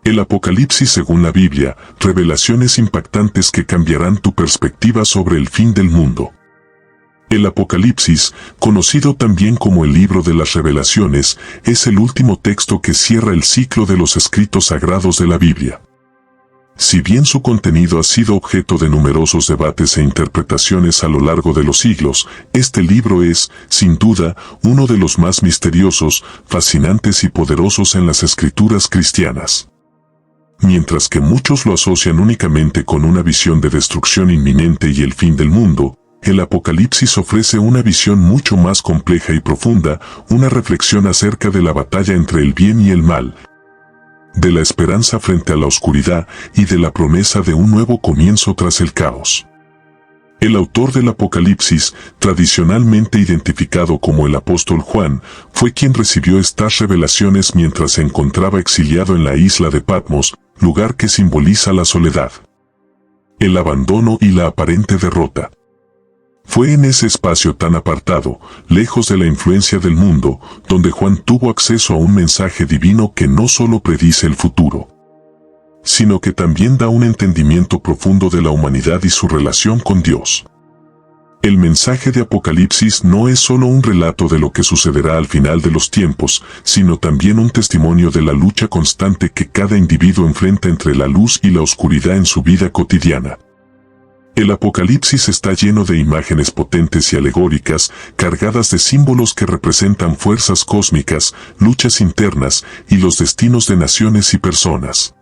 El Apocalipsis según la Biblia, revelaciones impactantes que cambiarán tu perspectiva sobre el fin del mundo. El Apocalipsis, conocido también como el Libro de las Revelaciones, es el último texto que cierra el ciclo de los escritos sagrados de la Biblia. Si bien su contenido ha sido objeto de numerosos debates e interpretaciones a lo largo de los siglos, este libro es, sin duda, uno de los más misteriosos, fascinantes y poderosos en las escrituras cristianas. Mientras que muchos lo asocian únicamente con una visión de destrucción inminente y el fin del mundo, el Apocalipsis ofrece una visión mucho más compleja y profunda, una reflexión acerca de la batalla entre el bien y el mal, de la esperanza frente a la oscuridad y de la promesa de un nuevo comienzo tras el caos. El autor del Apocalipsis, tradicionalmente identificado como el apóstol Juan, fue quien recibió estas revelaciones mientras se encontraba exiliado en la isla de Patmos, lugar que simboliza la soledad, el abandono y la aparente derrota. Fue en ese espacio tan apartado, lejos de la influencia del mundo, donde Juan tuvo acceso a un mensaje divino que no solo predice el futuro, sino que también da un entendimiento profundo de la humanidad y su relación con Dios. El mensaje de Apocalipsis no es solo un relato de lo que sucederá al final de los tiempos, sino también un testimonio de la lucha constante que cada individuo enfrenta entre la luz y la oscuridad en su vida cotidiana. El Apocalipsis está lleno de imágenes potentes y alegóricas, cargadas de símbolos que representan fuerzas cósmicas, luchas internas y los destinos de naciones y personas.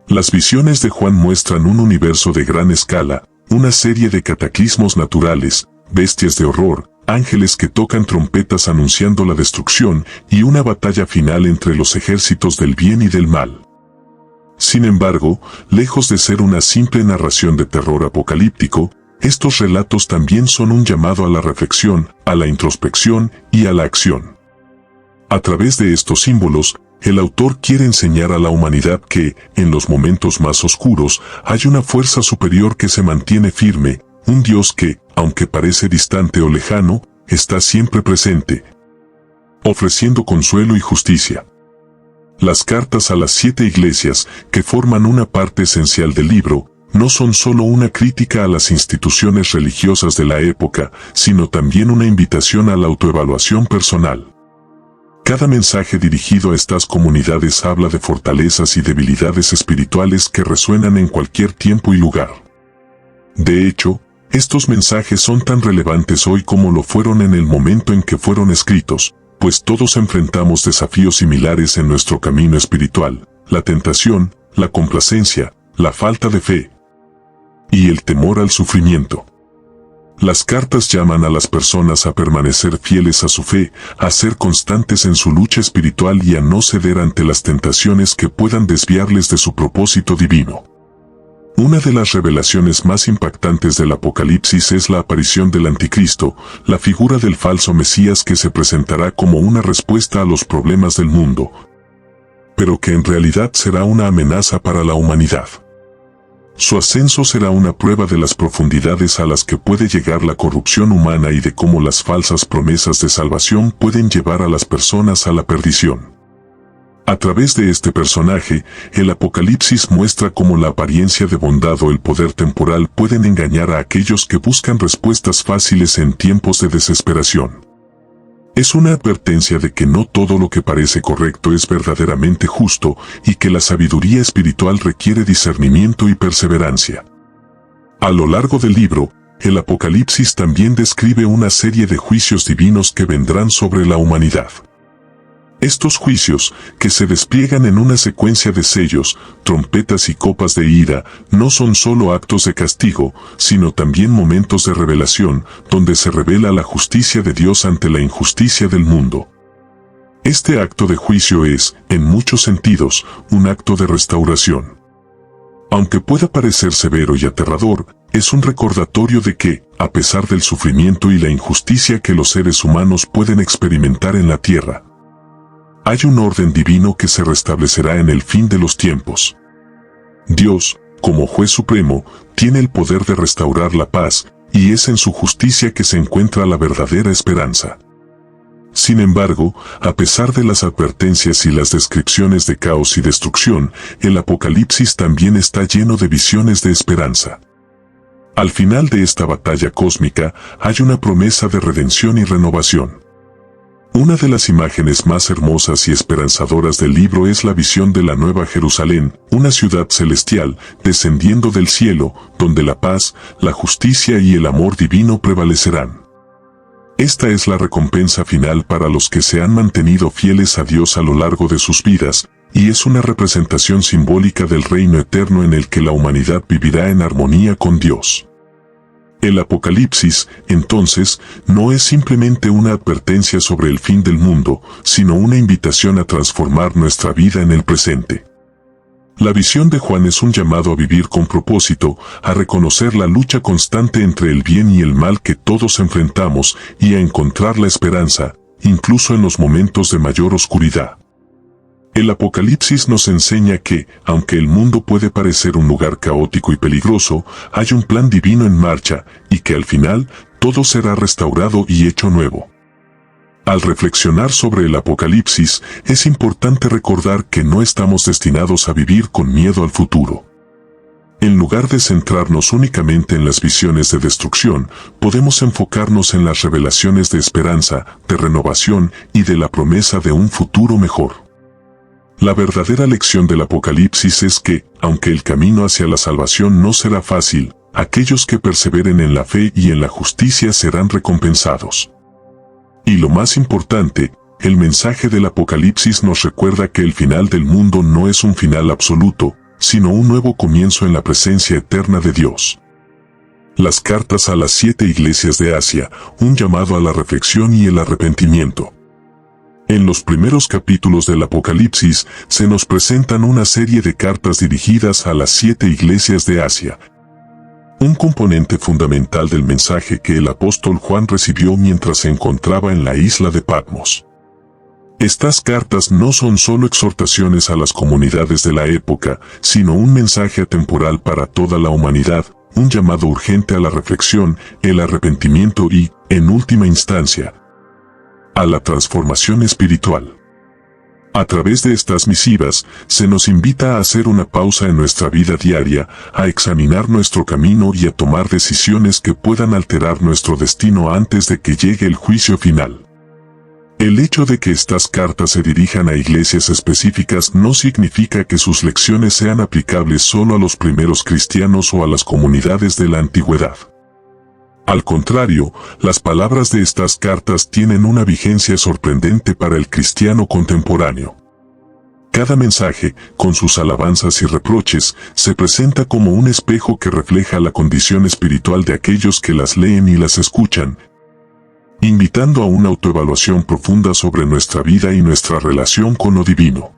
Las visiones de Juan muestran un universo de gran escala, una serie de cataclismos naturales, bestias de horror, ángeles que tocan trompetas anunciando la destrucción y una batalla final entre los ejércitos del bien y del mal. Sin embargo, lejos de ser una simple narración de terror apocalíptico, estos relatos también son un llamado a la reflexión, a la introspección y a la acción. A través de estos símbolos, el autor quiere enseñar a la humanidad que, en los momentos más oscuros, hay una fuerza superior que se mantiene firme, un Dios que, aunque parece distante o lejano, está siempre presente, ofreciendo consuelo y justicia. Las cartas a las 7 iglesias, que forman una parte esencial del libro, no son solo una crítica a las instituciones religiosas de la época, sino también una invitación a la autoevaluación personal. Cada mensaje dirigido a estas comunidades habla de fortalezas y debilidades espirituales que resuenan en cualquier tiempo y lugar. De hecho, estos mensajes son tan relevantes hoy como lo fueron en el momento en que fueron escritos, pues todos enfrentamos desafíos similares en nuestro camino espiritual: la tentación, la complacencia, la falta de fe y el temor al sufrimiento. Las cartas llaman a las personas a permanecer fieles a su fe, a ser constantes en su lucha espiritual y a no ceder ante las tentaciones que puedan desviarles de su propósito divino. Una de las revelaciones más impactantes del Apocalipsis es la aparición del Anticristo, la figura del falso Mesías que se presentará como una respuesta a los problemas del mundo, pero que en realidad será una amenaza para la humanidad. Su ascenso será una prueba de las profundidades a las que puede llegar la corrupción humana y de cómo las falsas promesas de salvación pueden llevar a las personas a la perdición. A través de este personaje, el Apocalipsis muestra cómo la apariencia de bondad o el poder temporal pueden engañar a aquellos que buscan respuestas fáciles en tiempos de desesperación. Es una advertencia de que no todo lo que parece correcto es verdaderamente justo y que la sabiduría espiritual requiere discernimiento y perseverancia. A lo largo del libro, el Apocalipsis también describe una serie de juicios divinos que vendrán sobre la humanidad. Estos juicios, que se despliegan en una secuencia de sellos, trompetas y copas de ira, no son solo actos de castigo, sino también momentos de revelación, donde se revela la justicia de Dios ante la injusticia del mundo. Este acto de juicio es, en muchos sentidos, un acto de restauración. Aunque pueda parecer severo y aterrador, es un recordatorio de que, a pesar del sufrimiento y la injusticia que los seres humanos pueden experimentar en la tierra, hay un orden divino que se restablecerá en el fin de los tiempos. Dios, como juez supremo, tiene el poder de restaurar la paz, y es en su justicia que se encuentra la verdadera esperanza. Sin embargo, a pesar de las advertencias y las descripciones de caos y destrucción, el Apocalipsis también está lleno de visiones de esperanza. Al final de esta batalla cósmica hay una promesa de redención y renovación. Una de las imágenes más hermosas y esperanzadoras del libro es la visión de la Nueva Jerusalén, una ciudad celestial, descendiendo del cielo, donde la paz, la justicia y el amor divino prevalecerán. Esta es la recompensa final para los que se han mantenido fieles a Dios a lo largo de sus vidas, y es una representación simbólica del reino eterno en el que la humanidad vivirá en armonía con Dios. El Apocalipsis, entonces, no es simplemente una advertencia sobre el fin del mundo, sino una invitación a transformar nuestra vida en el presente. La visión de Juan es un llamado a vivir con propósito, a reconocer la lucha constante entre el bien y el mal que todos enfrentamos y a encontrar la esperanza, incluso en los momentos de mayor oscuridad. El Apocalipsis nos enseña que, aunque el mundo puede parecer un lugar caótico y peligroso, hay un plan divino en marcha, y que al final, todo será restaurado y hecho nuevo. Al reflexionar sobre el Apocalipsis, es importante recordar que no estamos destinados a vivir con miedo al futuro. En lugar de centrarnos únicamente en las visiones de destrucción, podemos enfocarnos en las revelaciones de esperanza, de renovación y de la promesa de un futuro mejor. La verdadera lección del Apocalipsis es que, aunque el camino hacia la salvación no será fácil, aquellos que perseveren en la fe y en la justicia serán recompensados. Y lo más importante, el mensaje del Apocalipsis nos recuerda que el final del mundo no es un final absoluto, sino un nuevo comienzo en la presencia eterna de Dios. Las cartas a las 7 iglesias de Asia, un llamado a la reflexión y el arrepentimiento. En los primeros capítulos del Apocalipsis se nos presentan una serie de cartas dirigidas a las 7 iglesias de Asia, un componente fundamental del mensaje que el apóstol Juan recibió mientras se encontraba en la isla de Patmos. Estas cartas no son solo exhortaciones a las comunidades de la época, sino un mensaje atemporal para toda la humanidad, un llamado urgente a la reflexión, el arrepentimiento y, en última instancia, a la transformación espiritual. A través de estas misivas, se nos invita a hacer una pausa en nuestra vida diaria, a examinar nuestro camino y a tomar decisiones que puedan alterar nuestro destino antes de que llegue el juicio final. El hecho de que estas cartas se dirijan a iglesias específicas no significa que sus lecciones sean aplicables solo a los primeros cristianos o a las comunidades de la antigüedad. Al contrario, las palabras de estas cartas tienen una vigencia sorprendente para el cristiano contemporáneo. Cada mensaje, con sus alabanzas y reproches, se presenta como un espejo que refleja la condición espiritual de aquellos que las leen y las escuchan, invitando a una autoevaluación profunda sobre nuestra vida y nuestra relación con lo divino.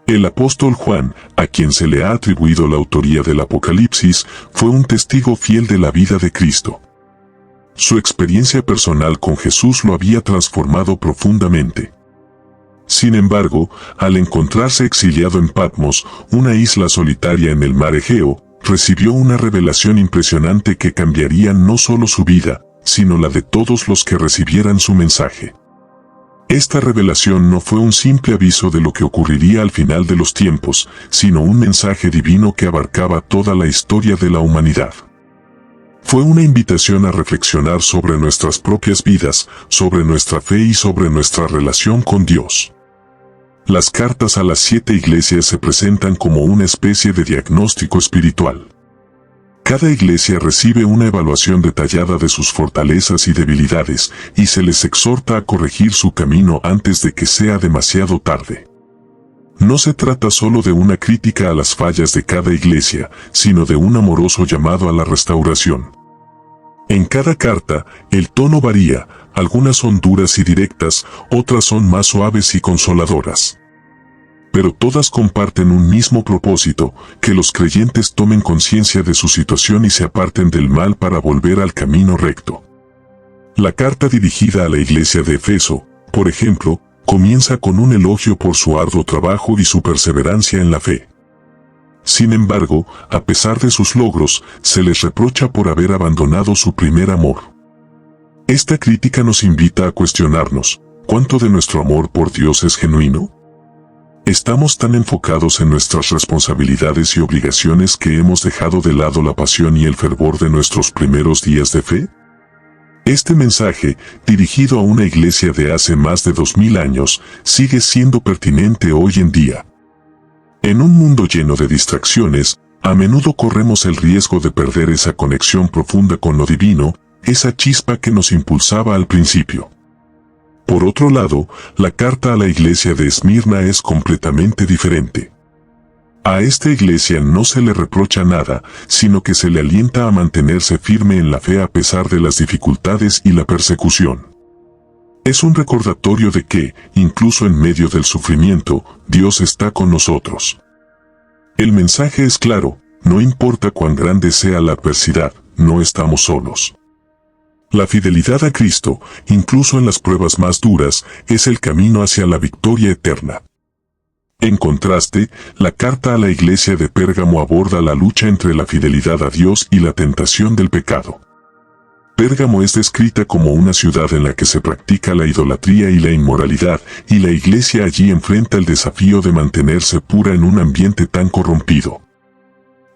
El apóstol Juan, a quien se le ha atribuido la autoría del Apocalipsis, fue un testigo fiel de la vida de Cristo. Su experiencia personal con Jesús lo había transformado profundamente. Sin embargo, al encontrarse exiliado en Patmos, una isla solitaria en el mar Egeo, recibió una revelación impresionante que cambiaría no solo su vida, sino la de todos los que recibieran su mensaje. Esta revelación no fue un simple aviso de lo que ocurriría al final de los tiempos, sino un mensaje divino que abarcaba toda la historia de la humanidad. Fue una invitación a reflexionar sobre nuestras propias vidas, sobre nuestra fe y sobre nuestra relación con Dios. Las cartas a las 7 iglesias se presentan como una especie de diagnóstico espiritual. Cada iglesia recibe una evaluación detallada de sus fortalezas y debilidades, y se les exhorta a corregir su camino antes de que sea demasiado tarde. No se trata solo de una crítica a las fallas de cada iglesia, sino de un amoroso llamado a la restauración. En cada carta, el tono varía, algunas son duras y directas, otras son más suaves y consoladoras. Pero todas comparten un mismo propósito, que los creyentes tomen conciencia de su situación y se aparten del mal para volver al camino recto. La carta dirigida a la iglesia de Efeso, por ejemplo, comienza con un elogio por su arduo trabajo y su perseverancia en la fe. Sin embargo, a pesar de sus logros, se les reprocha por haber abandonado su primer amor. Esta crítica nos invita a cuestionarnos, ¿Cuánto de nuestro amor por Dios es genuino? ¿Estamos tan enfocados en nuestras responsabilidades y obligaciones que hemos dejado de lado la pasión y el fervor de nuestros primeros días de fe? Este mensaje, dirigido a una iglesia de hace más de 2000 años, sigue siendo pertinente hoy en día. En un mundo lleno de distracciones, a menudo corremos el riesgo de perder esa conexión profunda con lo divino, esa chispa que nos impulsaba al principio. Por otro lado, la carta a la iglesia de Esmirna es completamente diferente. A esta iglesia no se le reprocha nada, sino que se le alienta a mantenerse firme en la fe a pesar de las dificultades y la persecución. Es un recordatorio de que, incluso en medio del sufrimiento, Dios está con nosotros. El mensaje es claro, no importa cuán grande sea la adversidad, no estamos solos. La fidelidad a Cristo, incluso en las pruebas más duras, es el camino hacia la victoria eterna. En contraste, la carta a la iglesia de Pérgamo aborda la lucha entre la fidelidad a Dios y la tentación del pecado. Pérgamo es descrita como una ciudad en la que se practica la idolatría y la inmoralidad, y la iglesia allí enfrenta el desafío de mantenerse pura en un ambiente tan corrompido.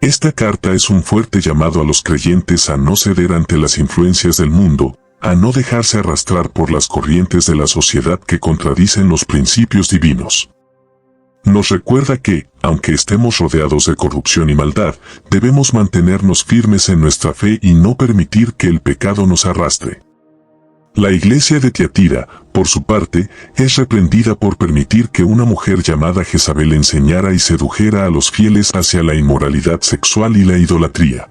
Esta carta es un fuerte llamado a los creyentes a no ceder ante las influencias del mundo, a no dejarse arrastrar por las corrientes de la sociedad que contradicen los principios divinos. Nos recuerda que, aunque estemos rodeados de corrupción y maldad, debemos mantenernos firmes en nuestra fe y no permitir que el pecado nos arrastre. La iglesia de Tiatira, por su parte, es reprendida por permitir que una mujer llamada Jezabel enseñara y sedujera a los fieles hacia la inmoralidad sexual y la idolatría.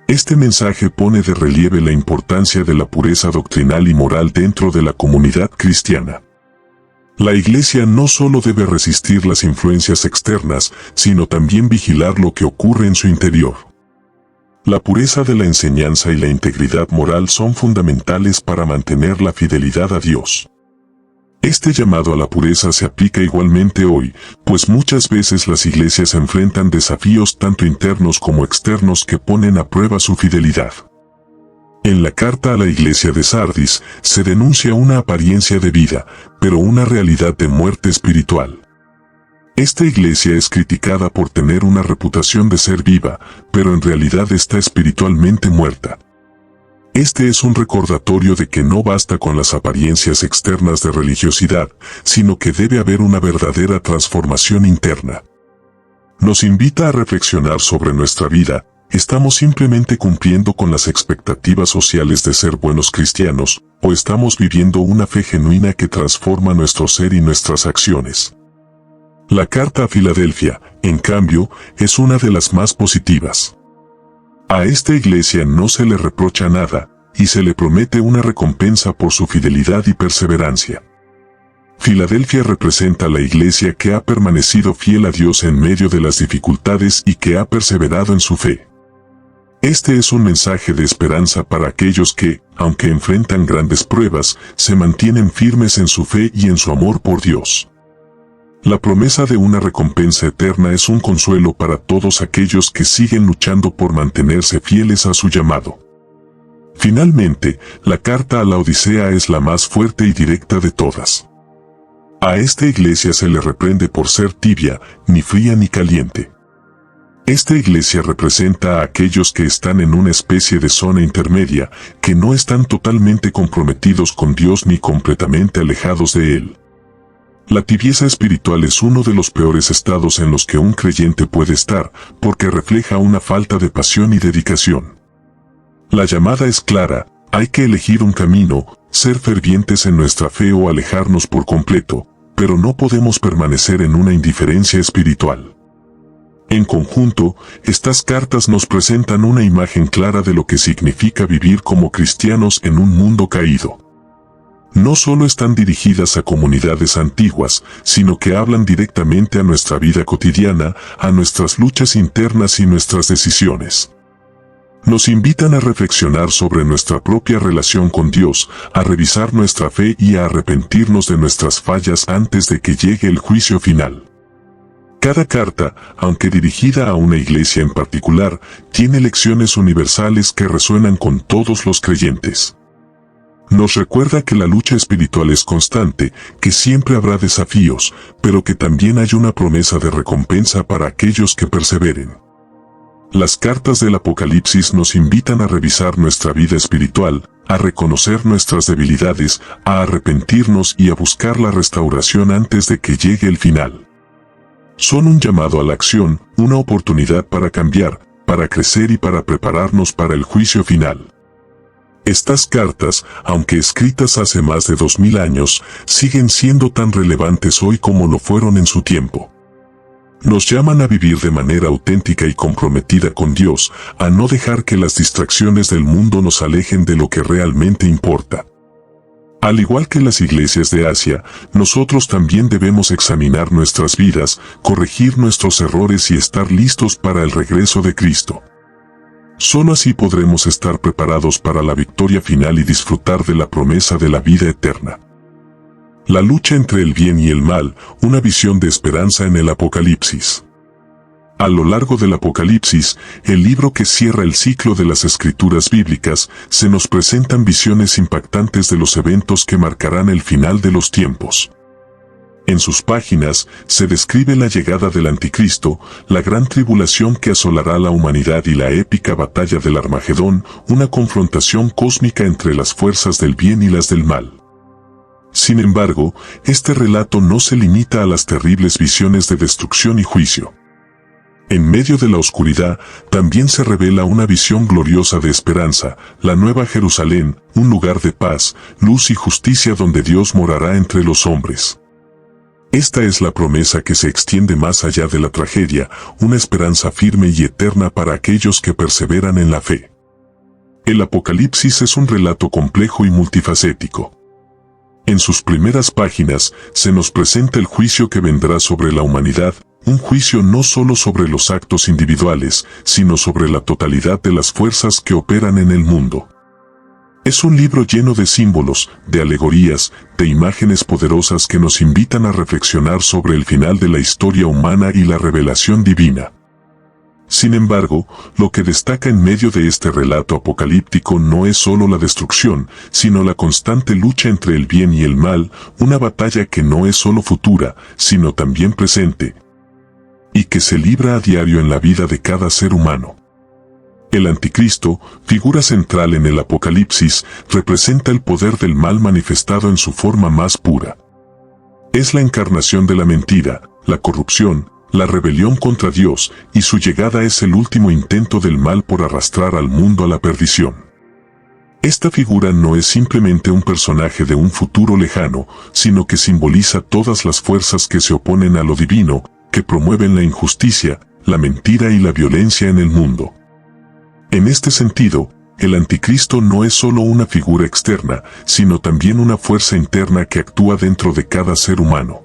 Este mensaje pone de relieve la importancia de la pureza doctrinal y moral dentro de la comunidad cristiana. La iglesia no solo debe resistir las influencias externas, sino también vigilar lo que ocurre en su interior. La pureza de la enseñanza y la integridad moral son fundamentales para mantener la fidelidad a Dios. Este llamado a la pureza se aplica igualmente hoy, pues muchas veces las iglesias enfrentan desafíos tanto internos como externos que ponen a prueba su fidelidad. En la carta a la iglesia de Sardis se denuncia una apariencia de vida, pero una realidad de muerte espiritual. Esta iglesia es criticada por tener una reputación de ser viva, pero en realidad está espiritualmente muerta. Este es un recordatorio de que no basta con las apariencias externas de religiosidad, sino que debe haber una verdadera transformación interna. Nos invita a reflexionar sobre nuestra vida. ¿Estamos simplemente cumpliendo con las expectativas sociales de ser buenos cristianos, o estamos viviendo una fe genuina que transforma nuestro ser y nuestras acciones? La carta a Filadelfia, en cambio, es una de las más positivas. A esta iglesia no se le reprocha nada, y se le promete una recompensa por su fidelidad y perseverancia. Filadelfia representa la iglesia que ha permanecido fiel a Dios en medio de las dificultades y que ha perseverado en su fe. Este es un mensaje de esperanza para aquellos que, aunque enfrentan grandes pruebas, se mantienen firmes en su fe y en su amor por Dios. La promesa de una recompensa eterna es un consuelo para todos aquellos que siguen luchando por mantenerse fieles a su llamado. Finalmente, la carta a la Odisea es la más fuerte y directa de todas. A esta iglesia se le reprende por ser tibia, ni fría ni caliente. Esta iglesia representa a aquellos que están en una especie de zona intermedia, que no están totalmente comprometidos con Dios ni completamente alejados de Él. La tibieza espiritual es uno de los peores estados en los que un creyente puede estar, porque refleja una falta de pasión y dedicación. La llamada es clara: hay que elegir un camino, ser fervientes en nuestra fe o alejarnos por completo, pero no podemos permanecer en una indiferencia espiritual. En conjunto, estas cartas nos presentan una imagen clara de lo que significa vivir como cristianos en un mundo caído. No solo están dirigidas a comunidades antiguas, sino que hablan directamente a nuestra vida cotidiana, a nuestras luchas internas y nuestras decisiones. Nos invitan a reflexionar sobre nuestra propia relación con Dios, a revisar nuestra fe y a arrepentirnos de nuestras fallas antes de que llegue el juicio final. Cada carta, aunque dirigida a una iglesia en particular, tiene lecciones universales que resuenan con todos los creyentes. Nos recuerda que la lucha espiritual es constante, que siempre habrá desafíos, pero que también hay una promesa de recompensa para aquellos que perseveren. Las cartas del Apocalipsis nos invitan a revisar nuestra vida espiritual, a reconocer nuestras debilidades, a arrepentirnos y a buscar la restauración antes de que llegue el final. Son un llamado a la acción, una oportunidad para cambiar, para crecer y para prepararnos para el juicio final. Estas cartas, aunque escritas hace más de 2000 años, siguen siendo tan relevantes hoy como lo fueron en su tiempo. Nos llaman a vivir de manera auténtica y comprometida con Dios, a no dejar que las distracciones del mundo nos alejen de lo que realmente importa. Al igual que las iglesias de Asia, nosotros también debemos examinar nuestras vidas, corregir nuestros errores y estar listos para el regreso de Cristo. Solo así podremos estar preparados para la victoria final y disfrutar de la promesa de la vida eterna. La lucha entre el bien y el mal, una visión de esperanza en el Apocalipsis. A lo largo del Apocalipsis, el libro que cierra el ciclo de las escrituras bíblicas, se nos presentan visiones impactantes de los eventos que marcarán el final de los tiempos. En sus páginas se describe la llegada del Anticristo, la gran tribulación que asolará a la humanidad y la épica batalla del Armagedón, una confrontación cósmica entre las fuerzas del bien y las del mal. Sin embargo, este relato no se limita a las terribles visiones de destrucción y juicio. En medio de la oscuridad, también se revela una visión gloriosa de esperanza, la Nueva Jerusalén, un lugar de paz, luz y justicia donde Dios morará entre los hombres. Esta es la promesa que se extiende más allá de la tragedia, una esperanza firme y eterna para aquellos que perseveran en la fe. El Apocalipsis es un relato complejo y multifacético. En sus primeras páginas se nos presenta el juicio que vendrá sobre la humanidad, un juicio no solo sobre los actos individuales, sino sobre la totalidad de las fuerzas que operan en el mundo. Es un libro lleno de símbolos, de alegorías, de imágenes poderosas que nos invitan a reflexionar sobre el final de la historia humana y la revelación divina. Sin embargo, lo que destaca en medio de este relato apocalíptico no es solo la destrucción, sino la constante lucha entre el bien y el mal, una batalla que no es solo futura, sino también presente, y que se libra a diario en la vida de cada ser humano. El Anticristo, figura central en el Apocalipsis, representa el poder del mal manifestado en su forma más pura. Es la encarnación de la mentira, la corrupción, la rebelión contra Dios, y su llegada es el último intento del mal por arrastrar al mundo a la perdición. Esta figura no es simplemente un personaje de un futuro lejano, sino que simboliza todas las fuerzas que se oponen a lo divino, que promueven la injusticia, la mentira y la violencia en el mundo. En este sentido, el Anticristo no es solo una figura externa, sino también una fuerza interna que actúa dentro de cada ser humano.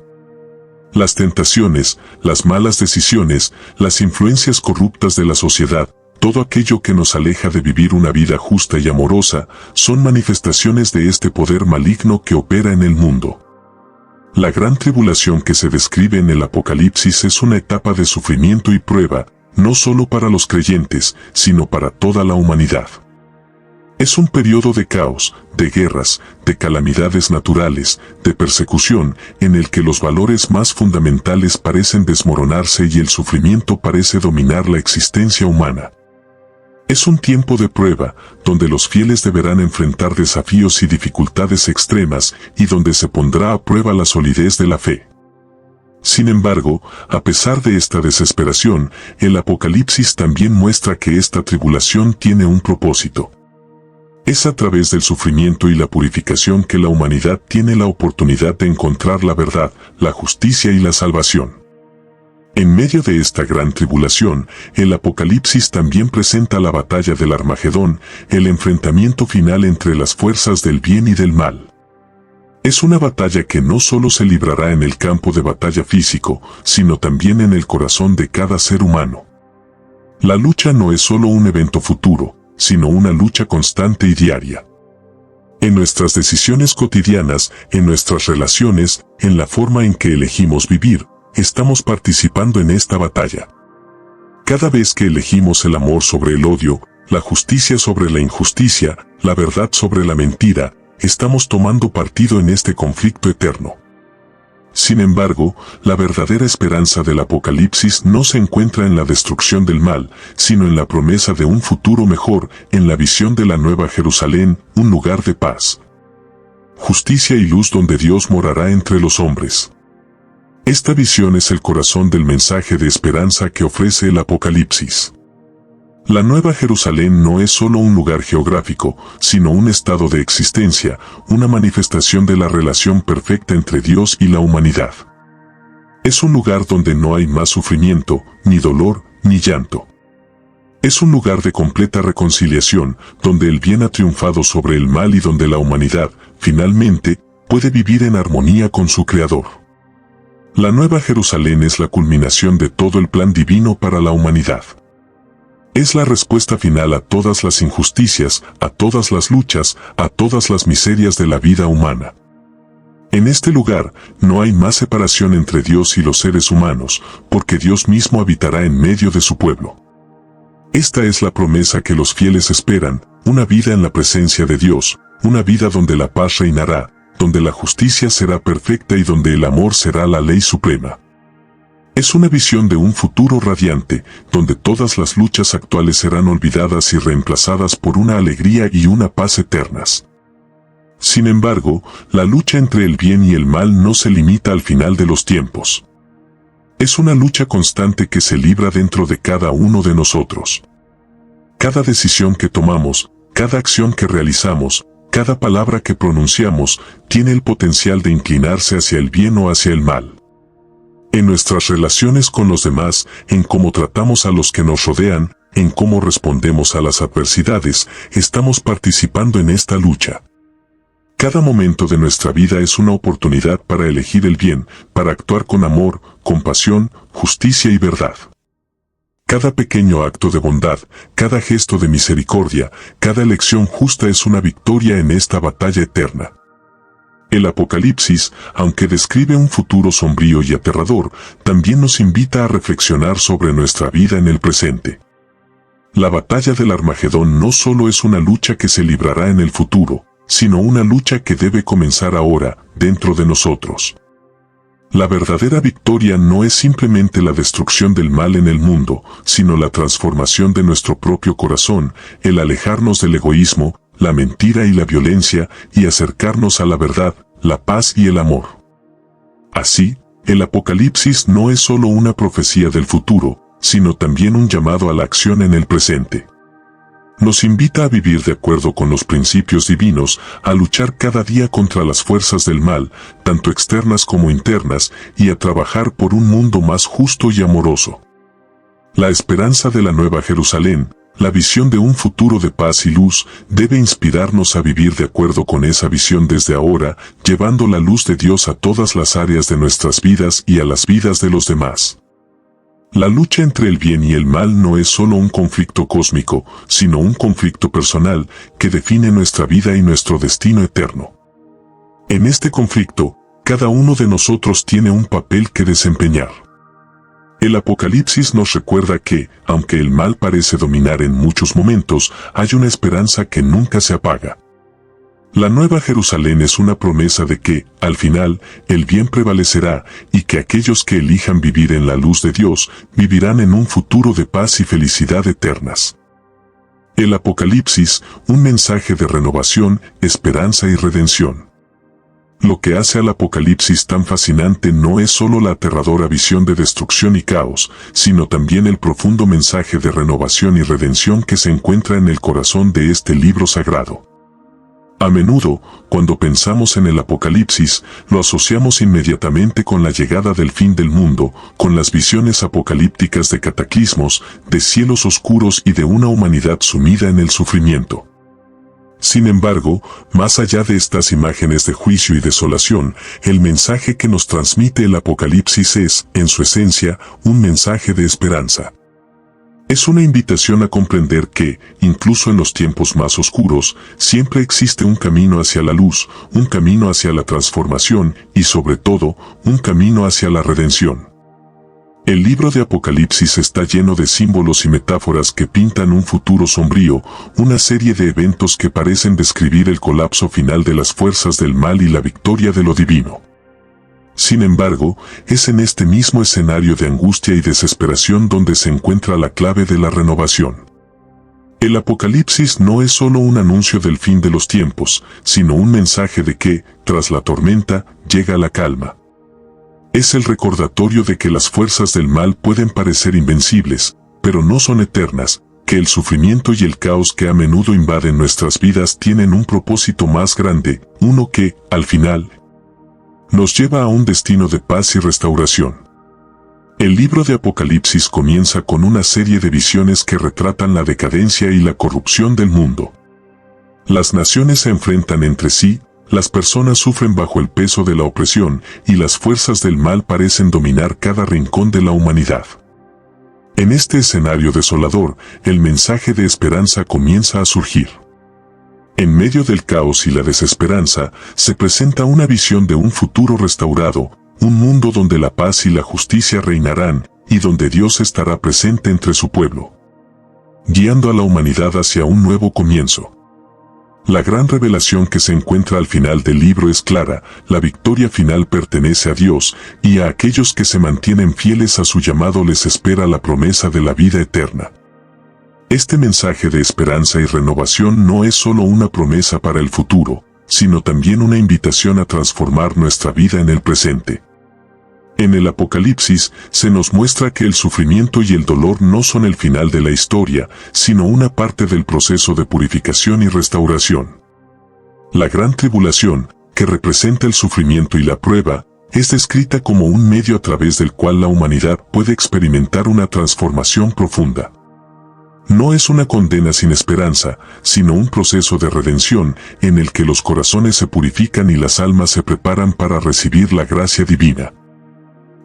Las tentaciones, las malas decisiones, las influencias corruptas de la sociedad, todo aquello que nos aleja de vivir una vida justa y amorosa, son manifestaciones de este poder maligno que opera en el mundo. La gran tribulación que se describe en el Apocalipsis es una etapa de sufrimiento y prueba, no solo para los creyentes, sino para toda la humanidad. Es un periodo de caos, de guerras, de calamidades naturales, de persecución, en el que los valores más fundamentales parecen desmoronarse y el sufrimiento parece dominar la existencia humana. Es un tiempo de prueba, donde los fieles deberán enfrentar desafíos y dificultades extremas, y donde se pondrá a prueba la solidez de la fe. Sin embargo, a pesar de esta desesperación, el Apocalipsis también muestra que esta tribulación tiene un propósito. Es a través del sufrimiento y la purificación que la humanidad tiene la oportunidad de encontrar la verdad, la justicia y la salvación. En medio de esta gran tribulación, el Apocalipsis también presenta la batalla del Armagedón, el enfrentamiento final entre las fuerzas del bien y del mal. Es una batalla que no solo se librará en el campo de batalla físico, sino también en el corazón de cada ser humano. La lucha no es solo un evento futuro, sino una lucha constante y diaria. En nuestras decisiones cotidianas, en nuestras relaciones, en la forma en que elegimos vivir, estamos participando en esta batalla. Cada vez que elegimos el amor sobre el odio, la justicia sobre la injusticia, la verdad sobre la mentira, estamos tomando partido en este conflicto eterno. Sin embargo, la verdadera esperanza del Apocalipsis no se encuentra en la destrucción del mal, sino en la promesa de un futuro mejor, en la visión de la Nueva Jerusalén, un lugar de paz, justicia y luz donde Dios morará entre los hombres. Esta visión es el corazón del mensaje de esperanza que ofrece el Apocalipsis. La Nueva Jerusalén no es solo un lugar geográfico, sino un estado de existencia, una manifestación de la relación perfecta entre Dios y la humanidad. Es un lugar donde no hay más sufrimiento, ni dolor, ni llanto. Es un lugar de completa reconciliación, donde el bien ha triunfado sobre el mal y donde la humanidad, finalmente, puede vivir en armonía con su Creador. La Nueva Jerusalén es la culminación de todo el plan divino para la humanidad. Es la respuesta final a todas las injusticias, a todas las luchas, a todas las miserias de la vida humana. En este lugar, no hay más separación entre Dios y los seres humanos, porque Dios mismo habitará en medio de su pueblo. Esta es la promesa que los fieles esperan, una vida en la presencia de Dios, una vida donde la paz reinará, donde la justicia será perfecta y donde el amor será la ley suprema. Es una visión de un futuro radiante, donde todas las luchas actuales serán olvidadas y reemplazadas por una alegría y una paz eternas. Sin embargo, la lucha entre el bien y el mal no se limita al final de los tiempos. Es una lucha constante que se libra dentro de cada uno de nosotros. Cada decisión que tomamos, cada acción que realizamos, cada palabra que pronunciamos, tiene el potencial de inclinarse hacia el bien o hacia el mal. En nuestras relaciones con los demás, en cómo tratamos a los que nos rodean, en cómo respondemos a las adversidades, estamos participando en esta lucha. Cada momento de nuestra vida es una oportunidad para elegir el bien, para actuar con amor, compasión, justicia y verdad. Cada pequeño acto de bondad, cada gesto de misericordia, cada elección justa es una victoria en esta batalla eterna. El Apocalipsis, aunque describe un futuro sombrío y aterrador, también nos invita a reflexionar sobre nuestra vida en el presente. La batalla del Armagedón no solo es una lucha que se librará en el futuro, sino una lucha que debe comenzar ahora, dentro de nosotros. La verdadera victoria no es simplemente la destrucción del mal en el mundo, sino la transformación de nuestro propio corazón, el alejarnos del egoísmo, la mentira y la violencia, y acercarnos a la verdad, la paz y el amor. Así, el Apocalipsis no es solo una profecía del futuro, sino también un llamado a la acción en el presente. Nos invita a vivir de acuerdo con los principios divinos, a luchar cada día contra las fuerzas del mal, tanto externas como internas, y a trabajar por un mundo más justo y amoroso. La esperanza de la Nueva Jerusalén, la visión de un futuro de paz y luz, debe inspirarnos a vivir de acuerdo con esa visión desde ahora, llevando la luz de Dios a todas las áreas de nuestras vidas y a las vidas de los demás. La lucha entre el bien y el mal no es solo un conflicto cósmico, sino un conflicto personal que define nuestra vida y nuestro destino eterno. En este conflicto, cada uno de nosotros tiene un papel que desempeñar. El Apocalipsis nos recuerda que, aunque el mal parece dominar en muchos momentos, hay una esperanza que nunca se apaga. La Nueva Jerusalén es una promesa de que, al final, el bien prevalecerá y que aquellos que elijan vivir en la luz de Dios vivirán en un futuro de paz y felicidad eternas. El Apocalipsis, un mensaje de renovación, esperanza y redención. Lo que hace al Apocalipsis tan fascinante no es solo la aterradora visión de destrucción y caos, sino también el profundo mensaje de renovación y redención que se encuentra en el corazón de este libro sagrado. A menudo, cuando pensamos en el Apocalipsis, lo asociamos inmediatamente con la llegada del fin del mundo, con las visiones apocalípticas de cataclismos, de cielos oscuros y de una humanidad sumida en el sufrimiento. Sin embargo, más allá de estas imágenes de juicio y desolación, el mensaje que nos transmite el Apocalipsis es, en su esencia, un mensaje de esperanza. Es una invitación a comprender que, incluso en los tiempos más oscuros, siempre existe un camino hacia la luz, un camino hacia la transformación y, sobre todo, un camino hacia la redención. El libro de Apocalipsis está lleno de símbolos y metáforas que pintan un futuro sombrío, una serie de eventos que parecen describir el colapso final de las fuerzas del mal y la victoria de lo divino. Sin embargo, es en este mismo escenario de angustia y desesperación donde se encuentra la clave de la renovación. El Apocalipsis no es solo un anuncio del fin de los tiempos, sino un mensaje de que, tras la tormenta, llega la calma. Es el recordatorio de que las fuerzas del mal pueden parecer invencibles, pero no son eternas, que el sufrimiento y el caos que a menudo invaden nuestras vidas tienen un propósito más grande, uno que, al final, nos lleva a un destino de paz y restauración. El libro de Apocalipsis comienza con una serie de visiones que retratan la decadencia y la corrupción del mundo. Las naciones se enfrentan entre sí, las personas sufren bajo el peso de la opresión y las fuerzas del mal parecen dominar cada rincón de la humanidad. En este escenario desolador, el mensaje de esperanza comienza a surgir. En medio del caos y la desesperanza, se presenta una visión de un futuro restaurado, un mundo donde la paz y la justicia reinarán, y donde Dios estará presente entre su pueblo, guiando a la humanidad hacia un nuevo comienzo. La gran revelación que se encuentra al final del libro es clara: la victoria final pertenece a Dios, y a aquellos que se mantienen fieles a su llamado les espera la promesa de la vida eterna. Este mensaje de esperanza y renovación no es solo una promesa para el futuro, sino también una invitación a transformar nuestra vida en el presente. En el Apocalipsis se nos muestra que el sufrimiento y el dolor no son el final de la historia, sino una parte del proceso de purificación y restauración. La gran tribulación, que representa el sufrimiento y la prueba, es descrita como un medio a través del cual la humanidad puede experimentar una transformación profunda. No es una condena sin esperanza, sino un proceso de redención en el que los corazones se purifican y las almas se preparan para recibir la gracia divina.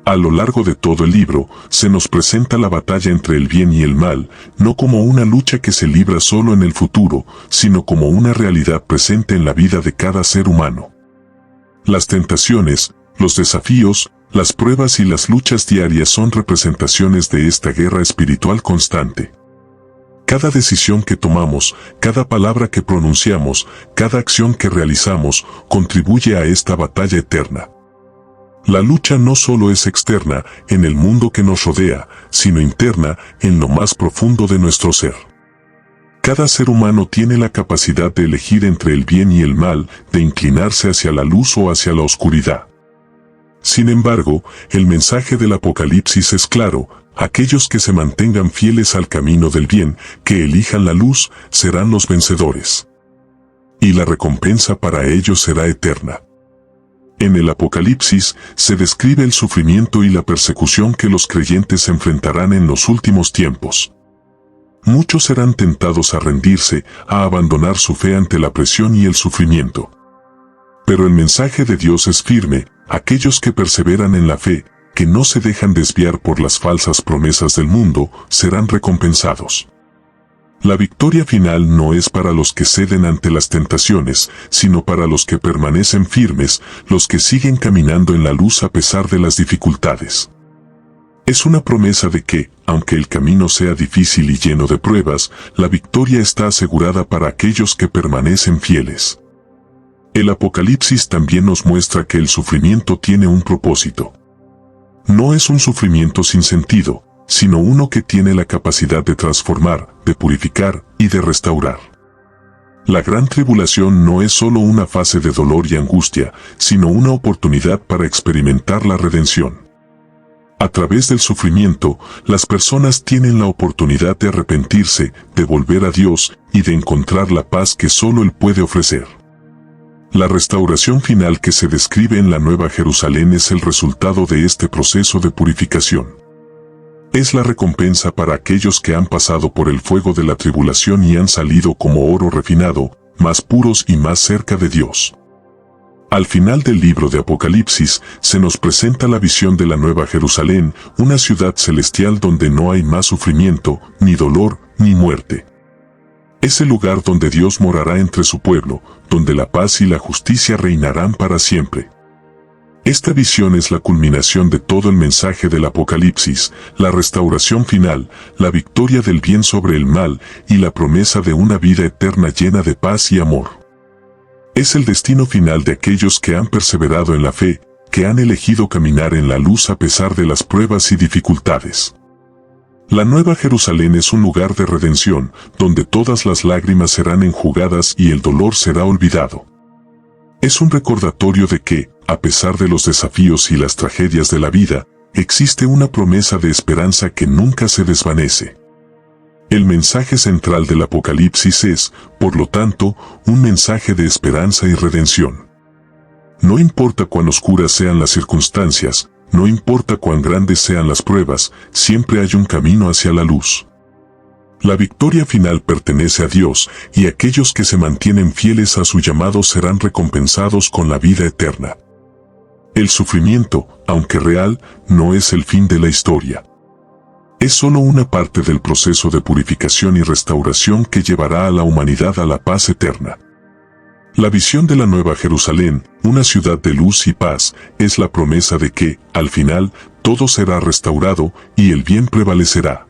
A lo largo de todo el libro, se nos presenta la batalla entre el bien y el mal, no como una lucha que se libra solo en el futuro, sino como una realidad presente en la vida de cada ser humano. Las tentaciones, los desafíos, las pruebas y las luchas diarias son representaciones de esta guerra espiritual constante. Cada decisión que tomamos, cada palabra que pronunciamos, cada acción que realizamos, contribuye a esta batalla eterna. La lucha no solo es externa, en el mundo que nos rodea, sino interna, en lo más profundo de nuestro ser. Cada ser humano tiene la capacidad de elegir entre el bien y el mal, de inclinarse hacia la luz o hacia la oscuridad. Sin embargo, el mensaje del Apocalipsis es claro: aquellos que se mantengan fieles al camino del bien, que elijan la luz, serán los vencedores. Y la recompensa para ellos será eterna. En el Apocalipsis se describe el sufrimiento y la persecución que los creyentes enfrentarán en los últimos tiempos. Muchos serán tentados a rendirse, a abandonar su fe ante la presión y el sufrimiento. Pero el mensaje de Dios es firme: aquellos que perseveran en la fe, que no se dejan desviar por las falsas promesas del mundo, serán recompensados. La victoria final no es para los que ceden ante las tentaciones, sino para los que permanecen firmes, los que siguen caminando en la luz a pesar de las dificultades. Es una promesa de que, aunque el camino sea difícil y lleno de pruebas, la victoria está asegurada para aquellos que permanecen fieles. El Apocalipsis también nos muestra que el sufrimiento tiene un propósito. No es un sufrimiento sin sentido, sino uno que tiene la capacidad de transformar, de purificar y de restaurar. La gran tribulación no es solo una fase de dolor y angustia, sino una oportunidad para experimentar la redención. A través del sufrimiento, las personas tienen la oportunidad de arrepentirse, de volver a Dios y de encontrar la paz que solo Él puede ofrecer. La restauración final que se describe en la Nueva Jerusalén es el resultado de este proceso de purificación. Es la recompensa para aquellos que han pasado por el fuego de la tribulación y han salido como oro refinado, más puros y más cerca de Dios. Al final del libro de Apocalipsis, se nos presenta la visión de la Nueva Jerusalén, una ciudad celestial donde no hay más sufrimiento, ni dolor, ni muerte. Es el lugar donde Dios morará entre su pueblo, donde la paz y la justicia reinarán para siempre. Esta visión es la culminación de todo el mensaje del Apocalipsis, la restauración final, la victoria del bien sobre el mal y la promesa de una vida eterna llena de paz y amor. Es el destino final de aquellos que han perseverado en la fe, que han elegido caminar en la luz a pesar de las pruebas y dificultades. La Nueva Jerusalén es un lugar de redención, donde todas las lágrimas serán enjugadas y el dolor será olvidado. Es un recordatorio de que, a pesar de los desafíos y las tragedias de la vida, existe una promesa de esperanza que nunca se desvanece. El mensaje central del Apocalipsis es, por lo tanto, un mensaje de esperanza y redención. No importa cuán oscuras sean las circunstancias, no importa cuán grandes sean las pruebas, siempre hay un camino hacia la luz. La victoria final pertenece a Dios, y aquellos que se mantienen fieles a su llamado serán recompensados con la vida eterna. El sufrimiento, aunque real, no es el fin de la historia. Es solo una parte del proceso de purificación y restauración que llevará a la humanidad a la paz eterna. La visión de la Nueva Jerusalén, una ciudad de luz y paz, es la promesa de que, al final, todo será restaurado y el bien prevalecerá.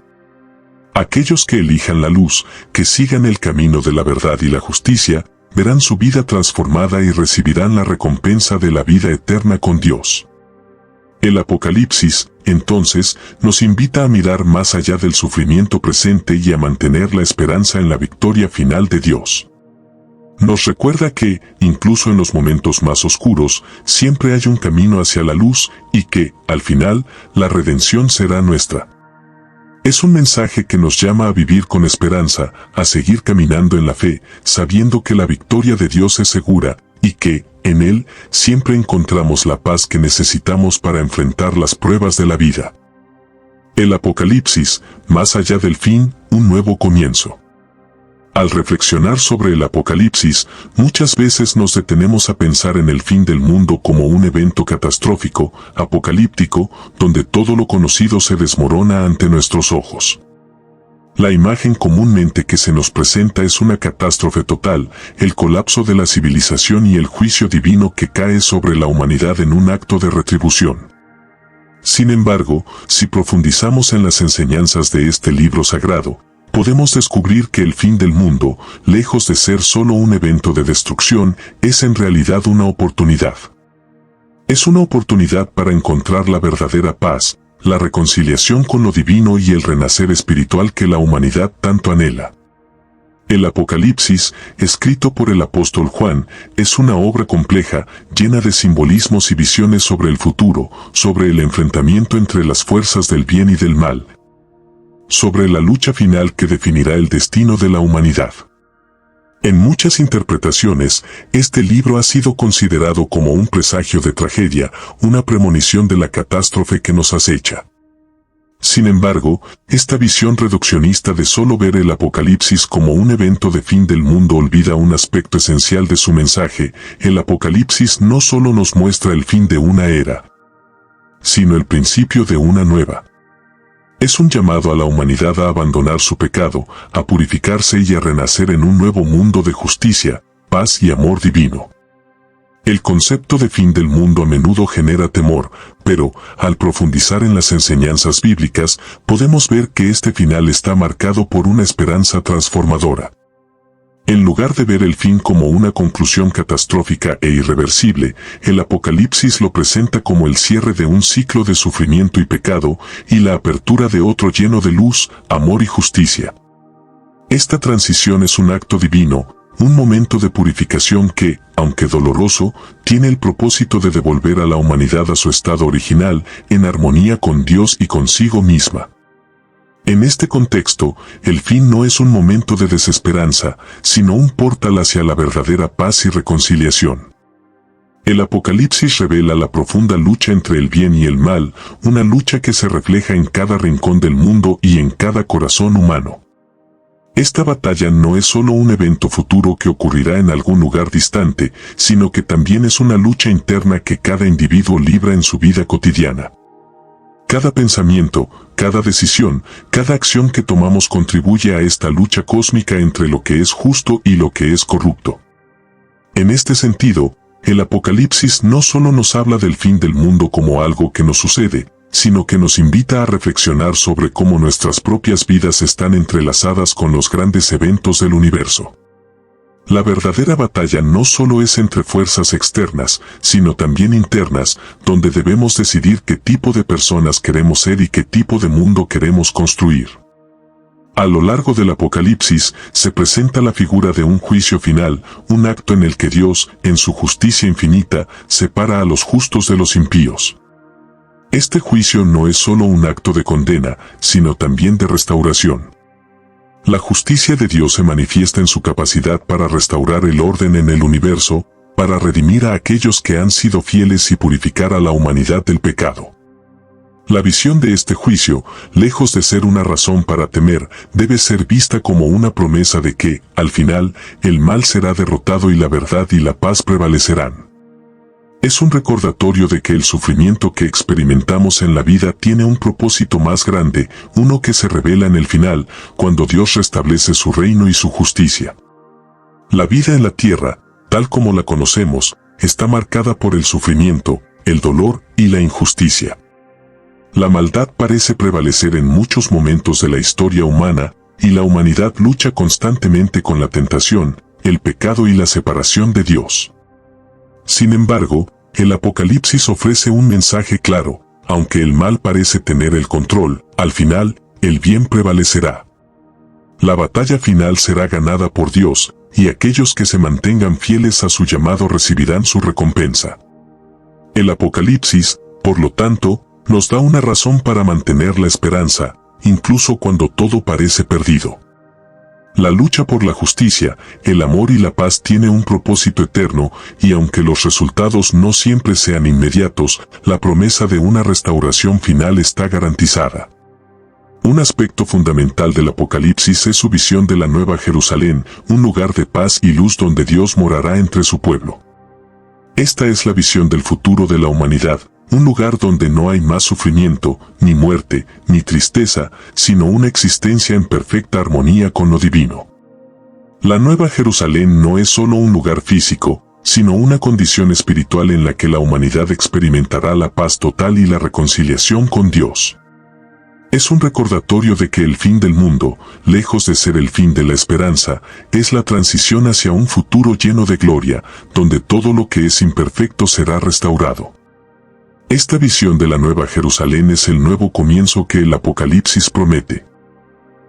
Aquellos que elijan la luz, que sigan el camino de la verdad y la justicia, verán su vida transformada y recibirán la recompensa de la vida eterna con Dios. El Apocalipsis, entonces, nos invita a mirar más allá del sufrimiento presente y a mantener la esperanza en la victoria final de Dios. Nos recuerda que, incluso en los momentos más oscuros, siempre hay un camino hacia la luz y que, al final, la redención será nuestra. Es un mensaje que nos llama a vivir con esperanza, a seguir caminando en la fe, sabiendo que la victoria de Dios es segura, y que, en Él, siempre encontramos la paz que necesitamos para enfrentar las pruebas de la vida. El Apocalipsis, más allá del fin, un nuevo comienzo. Al reflexionar sobre el Apocalipsis, muchas veces nos detenemos a pensar en el fin del mundo como un evento catastrófico, apocalíptico, donde todo lo conocido se desmorona ante nuestros ojos. La imagen comúnmente que se nos presenta es una catástrofe total, el colapso de la civilización y el juicio divino que cae sobre la humanidad en un acto de retribución. Sin embargo, si profundizamos en las enseñanzas de este libro sagrado, podemos descubrir que el fin del mundo, lejos de ser solo un evento de destrucción, es en realidad una oportunidad. Es una oportunidad para encontrar la verdadera paz, la reconciliación con lo divino y el renacer espiritual que la humanidad tanto anhela. El Apocalipsis, escrito por el apóstol Juan, es una obra compleja, llena de simbolismos y visiones sobre el futuro, sobre el enfrentamiento entre las fuerzas del bien y del mal, sobre la lucha final que definirá el destino de la humanidad. En muchas interpretaciones, este libro ha sido considerado como un presagio de tragedia, una premonición de la catástrofe que nos acecha. Sin embargo, esta visión reduccionista de solo ver el Apocalipsis como un evento de fin del mundo olvida un aspecto esencial de su mensaje. El Apocalipsis no solo nos muestra el fin de una era, sino el principio de una nueva. Es un llamado a la humanidad a abandonar su pecado, a purificarse y a renacer en un nuevo mundo de justicia, paz y amor divino. El concepto de fin del mundo a menudo genera temor, pero, al profundizar en las enseñanzas bíblicas, podemos ver que este final está marcado por una esperanza transformadora. En lugar de ver el fin como una conclusión catastrófica e irreversible, el Apocalipsis lo presenta como el cierre de un ciclo de sufrimiento y pecado, y la apertura de otro lleno de luz, amor y justicia. Esta transición es un acto divino, un momento de purificación que, aunque doloroso, tiene el propósito de devolver a la humanidad a su estado original, en armonía con Dios y consigo misma. En este contexto, el fin no es un momento de desesperanza, sino un portal hacia la verdadera paz y reconciliación. El Apocalipsis revela la profunda lucha entre el bien y el mal, una lucha que se refleja en cada rincón del mundo y en cada corazón humano. Esta batalla no es solo un evento futuro que ocurrirá en algún lugar distante, sino que también es una lucha interna que cada individuo libra en su vida cotidiana. Cada pensamiento, cada decisión, cada acción que tomamos contribuye a esta lucha cósmica entre lo que es justo y lo que es corrupto. En este sentido, el Apocalipsis no solo nos habla del fin del mundo como algo que nos sucede, sino que nos invita a reflexionar sobre cómo nuestras propias vidas están entrelazadas con los grandes eventos del universo. La verdadera batalla no solo es entre fuerzas externas, sino también internas, donde debemos decidir qué tipo de personas queremos ser y qué tipo de mundo queremos construir. A lo largo del Apocalipsis se presenta la figura de un juicio final, un acto en el que Dios, en su justicia infinita, separa a los justos de los impíos. Este juicio no es solo un acto de condena, sino también de restauración. La justicia de Dios se manifiesta en su capacidad para restaurar el orden en el universo, para redimir a aquellos que han sido fieles y purificar a la humanidad del pecado. La visión de este juicio, lejos de ser una razón para temer, debe ser vista como una promesa de que, al final, el mal será derrotado y la verdad y la paz prevalecerán. Es un recordatorio de que el sufrimiento que experimentamos en la vida tiene un propósito más grande, uno que se revela en el final, cuando Dios restablece su reino y su justicia. La vida en la tierra, tal como la conocemos, está marcada por el sufrimiento, el dolor y la injusticia. La maldad parece prevalecer en muchos momentos de la historia humana, y la humanidad lucha constantemente con la tentación, el pecado y la separación de Dios. Sin embargo, el Apocalipsis ofrece un mensaje claro: aunque el mal parece tener el control, al final, el bien prevalecerá. La batalla final será ganada por Dios, y aquellos que se mantengan fieles a su llamado recibirán su recompensa. El Apocalipsis, por lo tanto, nos da una razón para mantener la esperanza, incluso cuando todo parece perdido. La lucha por la justicia, el amor y la paz tiene un propósito eterno, y aunque los resultados no siempre sean inmediatos, la promesa de una restauración final está garantizada. Un aspecto fundamental del Apocalipsis es su visión de la Nueva Jerusalén, un lugar de paz y luz donde Dios morará entre su pueblo. Esta es la visión del futuro de la humanidad, un lugar donde no hay más sufrimiento, ni muerte, ni tristeza, sino una existencia en perfecta armonía con lo divino. La Nueva Jerusalén no es solo un lugar físico, sino una condición espiritual en la que la humanidad experimentará la paz total y la reconciliación con Dios. Es un recordatorio de que el fin del mundo, lejos de ser el fin de la esperanza, es la transición hacia un futuro lleno de gloria, donde todo lo que es imperfecto será restaurado. Esta visión de la Nueva Jerusalén es el nuevo comienzo que el Apocalipsis promete.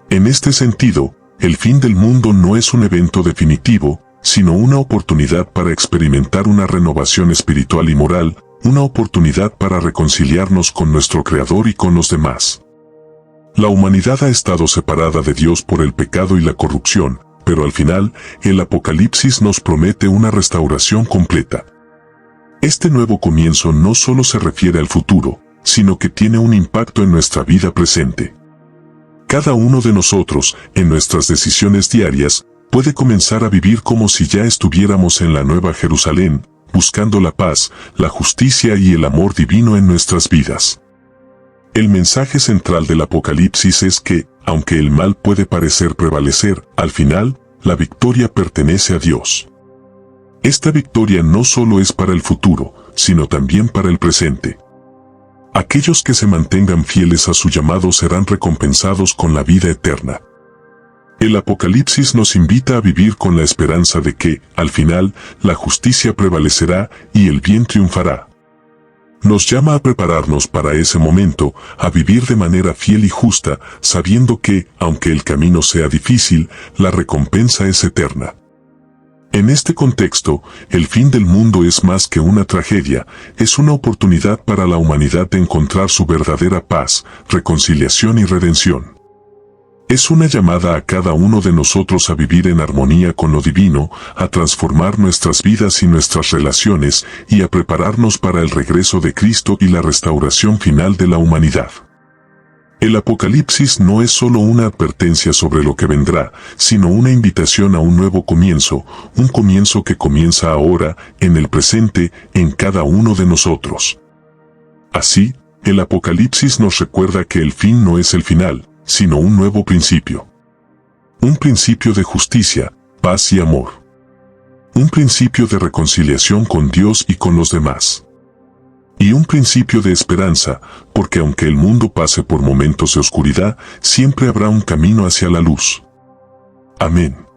En este sentido, el fin del mundo no es un evento definitivo, sino una oportunidad para experimentar una renovación espiritual y moral, una oportunidad para reconciliarnos con nuestro Creador y con los demás. La humanidad ha estado separada de Dios por el pecado y la corrupción, pero al final, el Apocalipsis nos promete una restauración completa. Este nuevo comienzo no solo se refiere al futuro, sino que tiene un impacto en nuestra vida presente. Cada uno de nosotros, en nuestras decisiones diarias, puede comenzar a vivir como si ya estuviéramos en la Nueva Jerusalén, buscando la paz, la justicia y el amor divino en nuestras vidas. El mensaje central del Apocalipsis es que, aunque el mal puede parecer prevalecer, al final, la victoria pertenece a Dios. Esta victoria no solo es para el futuro, sino también para el presente. Aquellos que se mantengan fieles a su llamado serán recompensados con la vida eterna. El Apocalipsis nos invita a vivir con la esperanza de que, al final, la justicia prevalecerá y el bien triunfará. Nos llama a prepararnos para ese momento, a vivir de manera fiel y justa, sabiendo que, aunque el camino sea difícil, la recompensa es eterna. En este contexto, el fin del mundo es más que una tragedia, es una oportunidad para la humanidad de encontrar su verdadera paz, reconciliación y redención. Es una llamada a cada uno de nosotros a vivir en armonía con lo divino, a transformar nuestras vidas y nuestras relaciones, y a prepararnos para el regreso de Cristo y la restauración final de la humanidad. El Apocalipsis no es solo una advertencia sobre lo que vendrá, sino una invitación a un nuevo comienzo, un comienzo que comienza ahora, en el presente, en cada uno de nosotros. Así, el Apocalipsis nos recuerda que el fin no es el final, sino un nuevo principio. Un principio de justicia, paz y amor. Un principio de reconciliación con Dios y con los demás. Y un principio de esperanza, porque aunque el mundo pase por momentos de oscuridad, siempre habrá un camino hacia la luz. Amén.